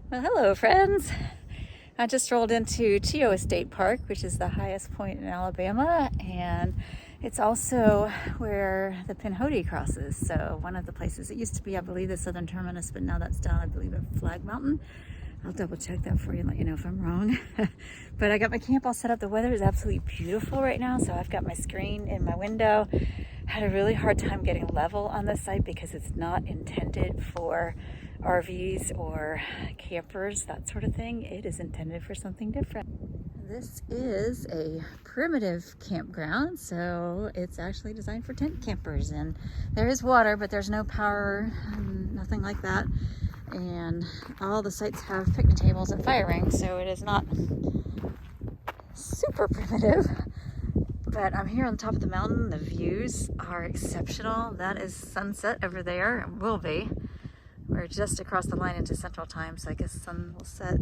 Well, hello, friends. I just rolled into Cheaha State Park, which is the highest point in Alabama, and it's also where the Pinhoti crosses. So one of the places, it used to be, I believe, the southern terminus, but now that's down, I believe, at Flag Mountain. I'll double check that for you and let you know if I'm wrong. But I got my camp all set up. The weather is absolutely beautiful right now, so I've got my screen in my window. Had a really hard time getting level on this site because it's not intended for RVs or campers, that sort of thing. It is intended for something different. This is a primitive campground, so it's actually designed for tent campers, and there is water, but there's no power, nothing like that. And all the sites have picnic tables and fire rings, so it is not super primitive. But I'm here on the top of the mountain. The views are exceptional. That is sunset over there, and will be. We're just across the line into Central Time, so I guess sun will set.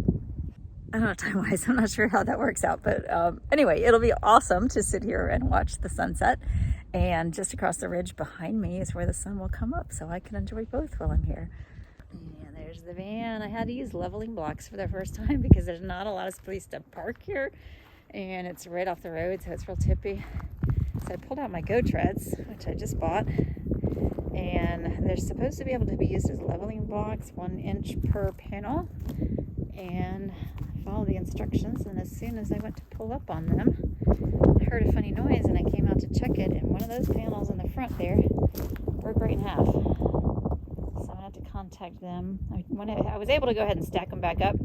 I don't know time-wise, I'm not sure how that works out, but anyway, it'll be awesome to sit here and watch the sunset. And just across the ridge behind me is where the sun will come up, so I can enjoy both while I'm here. And there's the van. I had to use leveling blocks for the first time because there's not a lot of place to park here, and it's right off the road, so it's real tippy. So I pulled out my Go Treads, which I just bought, and they're supposed to be able to be used as leveling blocks, 1 inch per panel, and I followed the instructions. And as soon as I went to pull up on them, I heard a funny noise, and I came out to check it, and one of those panels in the front there broke right in half. So I had to contact them. I was able to go ahead and stack them back up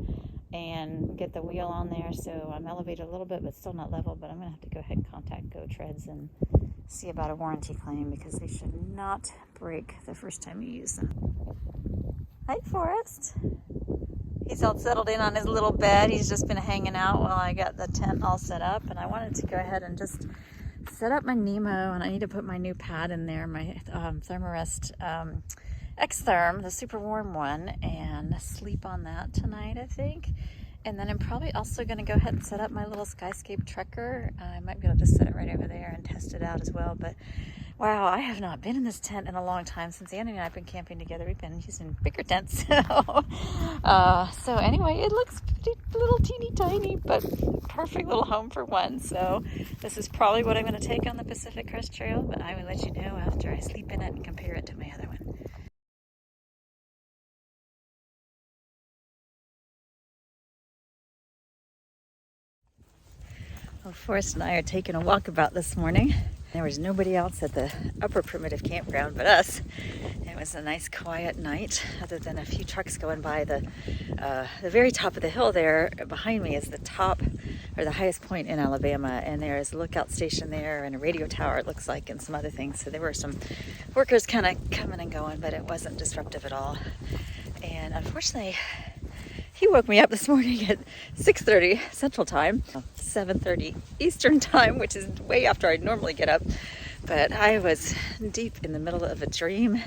and get the wheel on there, so I'm elevated a little bit but still not level. But I'm gonna have to go ahead and contact Go Treads and see about a warranty claim, because they should not break the first time you use them. Hi, Forrest. He's all settled in on his little bed. He's just been hanging out while I got the tent all set up, and I wanted to go ahead and just set up my Nemo, and I need to put my new pad in there, my Thermarest X-Therm, the super warm one, and sleep on that tonight, I think. And then I'm probably also going to go ahead and set up my little Skyscape Trekker. I might be able to just set it right over there and test it out as well. But wow, I have not been in this tent in a long time. Since Andy and I have been camping together, we've been using bigger tents. So anyway, it looks a little teeny tiny, but perfect little home for one. So this is probably what I'm going to take on the Pacific Crest Trail, but I will let you know after I sleep in it and compare it to my other one. Well, Forrest and I are taking a walkabout this morning. There was nobody else at the upper primitive campground but us. It was a nice quiet night, other than a few trucks going by. The very top of the hill there behind me is the top, or the highest point in Alabama, and there is a lookout station there and a radio tower, it looks like, and some other things. So there were some workers kind of coming and going, but it wasn't disruptive at all. And unfortunately, he woke me up this morning at 6:30 Central Time, 7:30 Eastern Time, which is way after I'd normally get up. But I was deep in the middle of a dream,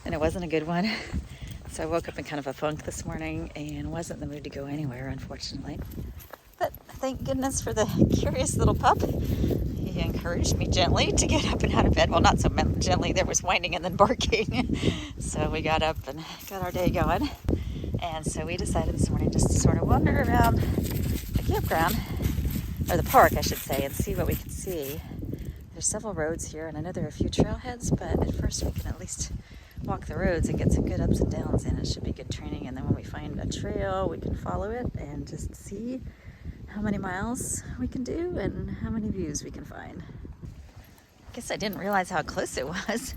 and it wasn't a good one. So I woke up in kind of a funk this morning and wasn't in the mood to go anywhere, unfortunately. But thank goodness for the curious little pup. He encouraged me gently to get up and out of bed. Well, not so gently. There was whining and then barking. So we got up and got our day going. And so we decided this morning just to sort of wander around the campground, or the park, I should say, and see what we could see. There's several roads here, and I know there are a few trailheads, but at first we can at least walk the roads and get some good ups and downs in. It should be good training, and then when we find a trail, we can follow it and just see how many miles we can do and how many views we can find. I guess I didn't realize how close it was.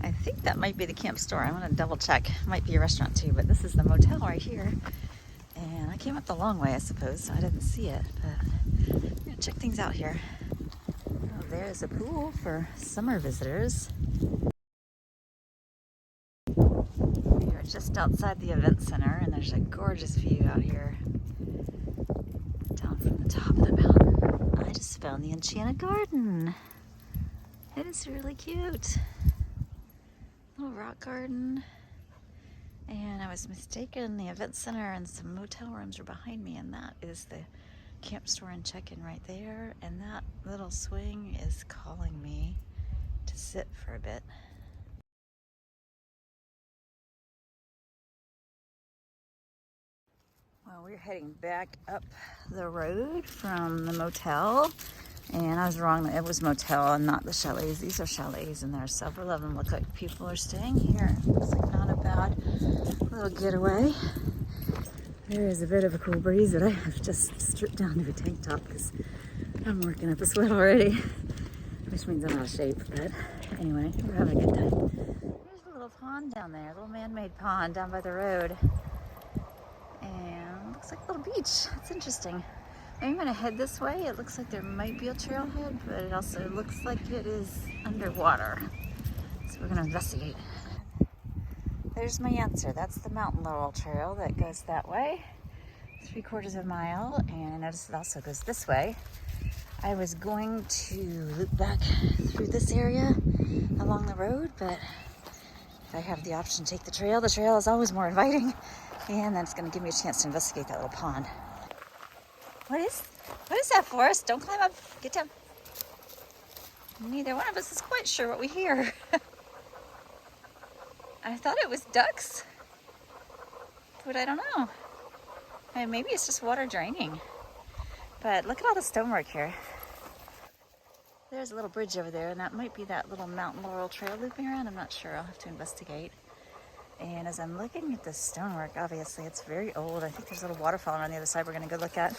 I think that might be the camp store. I'm going to double check. Might be a restaurant too, but this is the motel right here. And I came up the long way, I suppose, so I didn't see it. But I'm going to check things out here. Oh, there's a pool for summer visitors. We are just outside the event center, and there's a gorgeous view out here down from the top of the mountain. I just found the Enchanted Garden. It is really cute. Little rock garden, and I was mistaken. The event center and some motel rooms are behind me, and that is the camp store and check-in right there. And that little swing is calling me to sit for a bit. Well, we're heading back up the road from the motel, and I was wrong. It was motel and not the chalets. These are chalets, and there are several of them. Look like people are staying here. Looks like not a bad little getaway. There is a bit of a cool breeze, but I have just stripped down to a tank top because I'm working up a sweat already, which means I'm out of shape. But anyway, we're having a good time. There's a little pond down there, a little man-made pond down by the road. And looks like a little beach. It's interesting. I'm gonna head this way. It looks like there might be a trailhead, but it also looks like it is underwater. So we're gonna investigate. There's my answer. That's the mountain laurel trail that goes that way, 3/4 of a mile, and I noticed it also goes this way. I was going to loop back through this area along the road, but if I have the option to take the trail is always more inviting, and that's going to give me a chance to investigate that little pond. What is that, Forrest? Don't climb up. Get down. Neither one of us is quite sure what we hear. I thought it was ducks, but I don't know. And maybe it's just water draining. But look at all the stonework here. There's a little bridge over there, and that might be that little mountain laurel trail looping around. I'm not sure. I'll have to investigate. And as I'm looking at the stonework, obviously it's very old. I think there's a little waterfall on the other side we're going to go look at.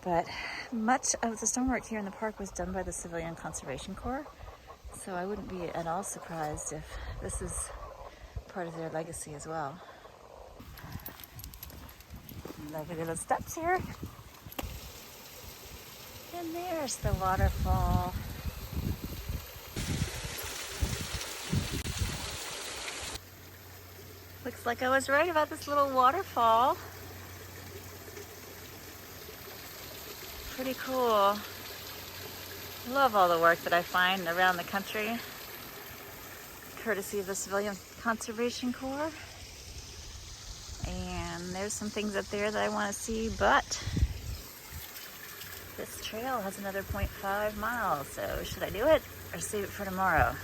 But much of the stonework here in the park was done by the Civilian Conservation Corps. So I wouldn't be at all surprised if this is part of their legacy as well. Lovely little steps here. And there's the waterfall. Looks like I was right about this little waterfall. Pretty cool. Love all the work that I find around the country, courtesy of the Civilian Conservation Corps. And there's some things up there that I want to see, but this trail has another 0.5 miles, so should I do it or save it for tomorrow?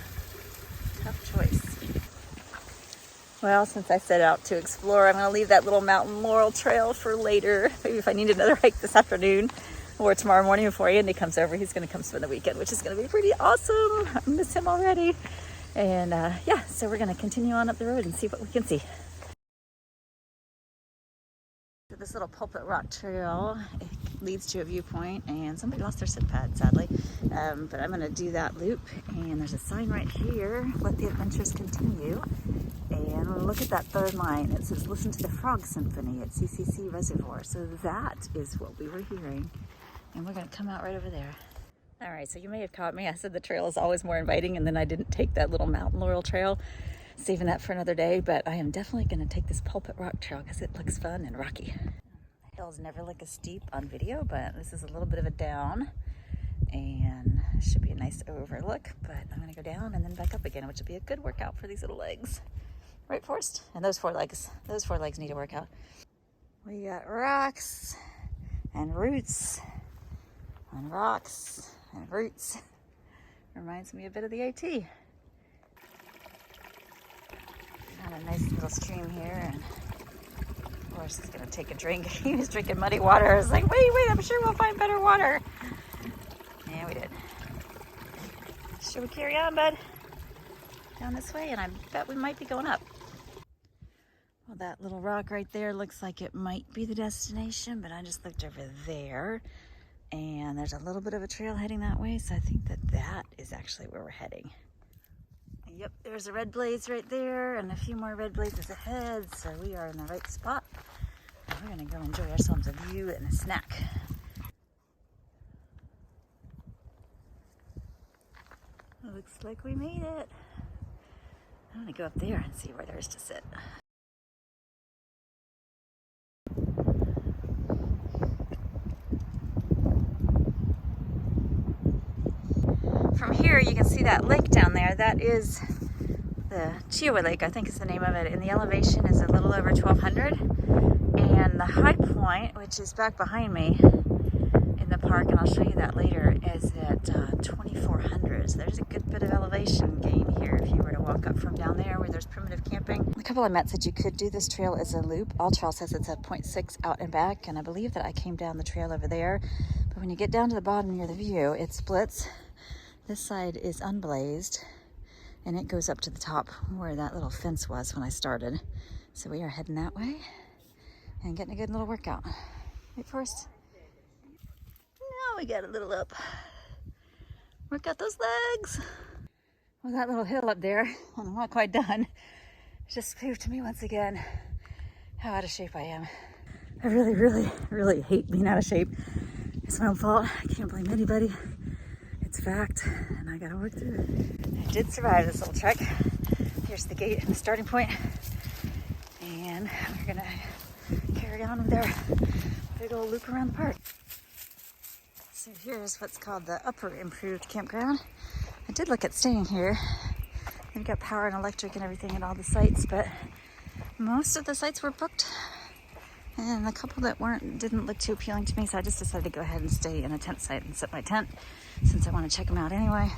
Tough choice. Well, since I set out to explore, I'm going to leave that little mountain laurel trail for later. Maybe if I need another hike this afternoon or tomorrow morning before Andy comes over, he's going to come spend the weekend, which is going to be pretty awesome. I miss him already. And yeah, so we're going to continue on up the road and see what we can see. This little Pulpit Rock Trail, it leads to a viewpoint, and somebody lost their sit pad, sadly. But I'm going to do that loop, and there's a sign right here, let the adventures continue. And look at that third line. It says, listen to the frog symphony at CCC Reservoir. So that is what we were hearing. And we're going to come out right over there. All right, so you may have caught me. I said the trail is always more inviting, and then I didn't take that little mountain laurel trail, saving that for another day. But I am definitely going to take this Pulpit Rock Trail because it looks fun and rocky. The hills never look as steep on video, but this is a little bit of a down. And it should be a nice overlook. But I'm going to go down and then back up again, which will be a good workout for these little legs. Right, Forrest? And those four legs need a workout. We got rocks and roots and rocks and roots. Reminds me a bit of the AT. Got a nice little stream here, and Forrest is gonna take a drink. He was drinking muddy water. I was like, wait, I'm sure we'll find better water. Yeah, we did. Should we carry on, bud? Down this way, and I bet we might be going up. Well, that little rock right there looks like it might be the destination, but I just looked over there, and there's a little bit of a trail heading that way, so I think that is actually where we're heading. Yep, there's a red blaze right there, and a few more red blazes ahead, so we are in the right spot. And we're gonna go enjoy ourselves a view and a snack. Looks like we made it. I'm gonna go up there and see where there is to sit. From here you can see that lake down there. That is the Cheaha Lake, I think is the name of it, and the elevation is a little over 1,200. And the high point, which is back behind me in the park, and I'll show you that later, is at 2400. So there's a good bit of elevation gain here if you were to walk up from down there where there's primitive camping. The couple I met said you could do this trail as a loop. All Trail says it's at 0.6 out and back, and I believe that I came down the trail over there. But when you get down to the bottom near the view, it splits. This side is unblazed, and it goes up to the top where that little fence was when I started. So we are heading that way and getting a good little workout. Wait for us. Now we got a little up. Work out those legs. Well, that little hill up there, and I'm not quite done, just proved to me once again how out of shape I am. I really, really, really hate being out of shape. It's my own fault. I can't blame anybody. It's a fact, and I gotta work through it. I did survive this little trek. Here's the gate and the starting point, and we're gonna carry on with their big old loop around the park. So here's what's called the upper improved campground. I did look at staying here. They've got power and electric and everything at all the sites, but most of the sites were booked, and the couple that weren't didn't look too appealing to me, so I just decided to go ahead and stay in a tent site and set my tent since I want to check them out anyway.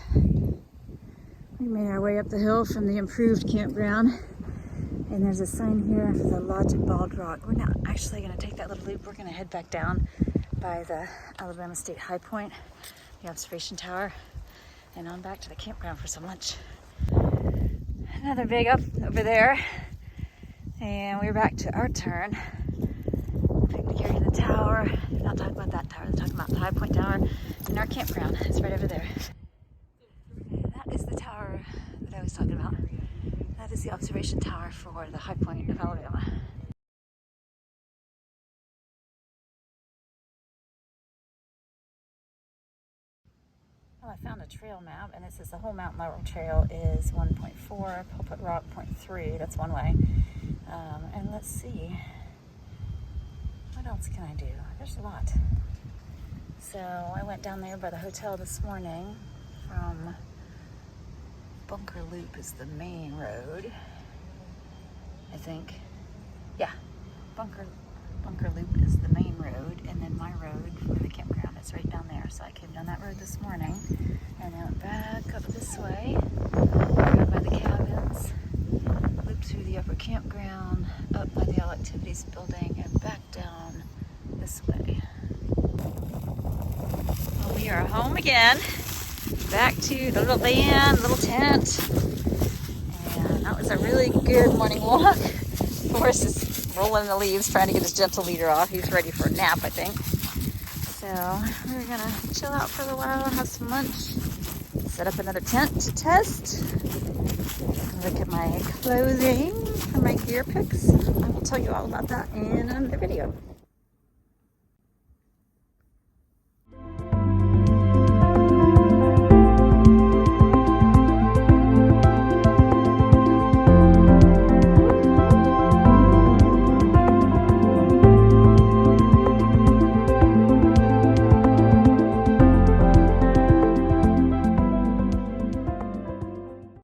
We made our way up the hill from the improved campground, and there's a sign here for the Lodge at Bald Rock. We're not actually going to take that little loop. We're going to head back down by the Alabama State High Point, the observation tower, and on back to the campground for some lunch. Another big up over there, and we're back to our turn. To carry the tower. They're not talking about that tower, they're talking about the High Point Tower in our campground. It's right over there. And that is the tower that I was talking about. That is the observation tower for the High Point of Alabama. Well, I found a trail map, and it says the whole Mountain Laurel Trail is 1.4, Pulpit Rock 0.3. That's one way. And let's see. What else can I do? There's a lot. So I went down there by the hotel this morning from Bunker Loop is the main road, I think. Yeah, Bunker Loop is the main road, and then my road for the campground is right down there. So I came down that road this morning and then went back up this way, over by the cabins, looped through the upper campground, up by the All Activities building, and back down this way. Well, we are home again, back to the little van, little tent, and that was a really good morning walk. Of course, is rolling the leaves, trying to get his gentle leader off. He's ready for a nap, I think. So we're gonna chill out for a while, have some lunch, set up another tent to test, look at my clothing for my gear picks. I will tell you all about that in another video.